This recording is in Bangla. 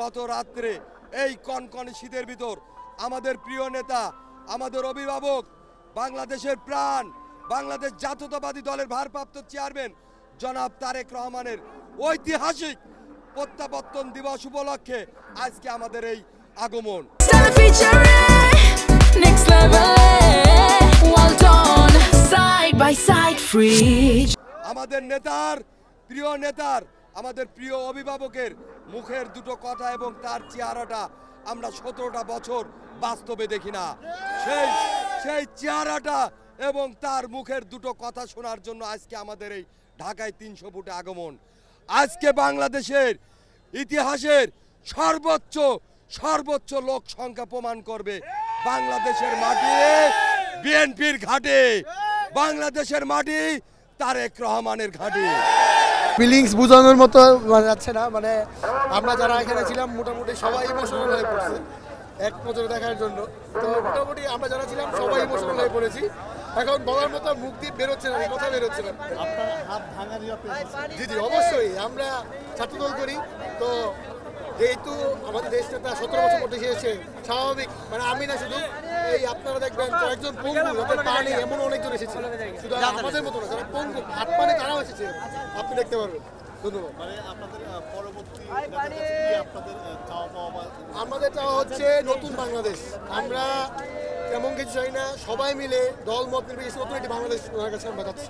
গত রাত্রে এই কনকনে শীতের ভিতর আমাদের প্রিয় নেতা, আমাদের অভিভাবক, বাংলাদেশের প্রাণ, বাংলাদেশ জাতীয়তাবাদী দলের ভারপ্রাপ্ত চেয়ারম্যান জনাব তারেক রহমানের ঐতিহাসিক প্রত্যাবর্তন দিবস উপলক্ষে আজকে আমাদের এই আগমন। Next level, well done, side by side, free. আমাদের নেতার, প্রিয় নেতার, আমাদের প্রিয় অভিভাবকের মুখের দুটো কথা এবং তার চেহারাটা আমরা 17টা বছর বাস্তবে দেখি না। সেই চেহারাটা এবং তার মুখের দুটো কথা শোনার জন্য আজকে আমাদের এই ঢাকায় 300 ফুটে আগমন। আজকে বাংলাদেশের ইতিহাসের সর্বোচ্চ লোক সংখ্যা প্রমাণ করবে বাংলাদেশের মাটি বিএনপির ঘাটে, বাংলাদেশের মাটি তারেক রহমানের ঘাটে। ফিলিংস বোঝানোর মতো যাচ্ছে না, মানে আমরা যারা এখানে ছিলাম মোটামুটি সবাই ইমোশনাল হয়ে পড়ছে এক নজরে দেখার জন্য। তো মোটামুটি আমরা যারা ছিলাম সবাই ইমোশনাল হয়ে পড়েছি। এখন বলার মতো মুখ দিয়ে বেরোচ্ছে না, কথা বেরোচ্ছে না। জি জি অবশ্যই, আমরা ছাত্রদল করি, তো যেহেতু আমাদের দেশ নেতা 17 বছর পর দেশে এসে স্বাভাবিক, মানে আমি না শুধু, এই আপনারা দেখবেন কয়েকজন পঙ্গু যাদের পা নেই এমন অনেকজন এসেছে, শুধু আমাদের মতো না, যারা পঙ্গু হাত পানে তারাও এসেছে, আপনি দেখতে পারবেন। ধন্যবাদ। আমাদের চাওয়া হচ্ছে নতুন বাংলাদেশ। আমরা তেমন কিছু চাই না, সবাই মিলে দল মত নির্বিশেষে নতুন একটি বাংলাদেশ ওনার কাছে আমরা যাচ্ছি।